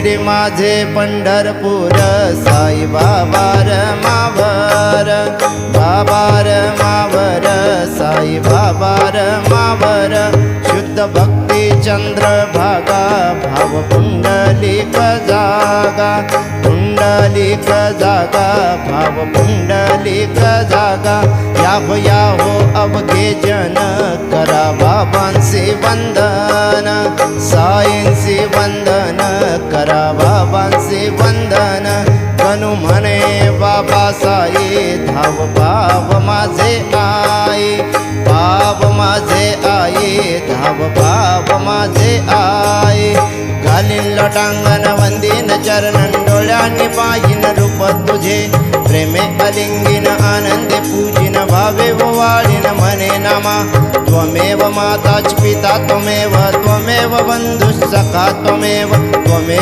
शिर्डी माझे पंढरपूर साई बाबा मावर बाबा मावर साई बाबा मावर शुद्ध भक्ती चंद्रभागा भाव पुंडलिक जागा पुंडलिक जागा भाव पुंडलिक जागा या हो अवघे जन करा बाबांचे वंदन साईंचे वंदन करा बाबांचे वंदन कनु म्हणे बाबा साई धाव भाव माझे आई भाव माझे आई धाव भाव माझे आई घालीन लोटांगण वंदीन चरणन डोळ्यांनी पाहिन रूप तुझे प्रेमे अलिंगिन आनंदे पूजिन भावे वाळीन म्हणे नामा त्वमेव माताच पिता त्वमेव त्वमेव बंधुः सखा त्वमेव त्वमेव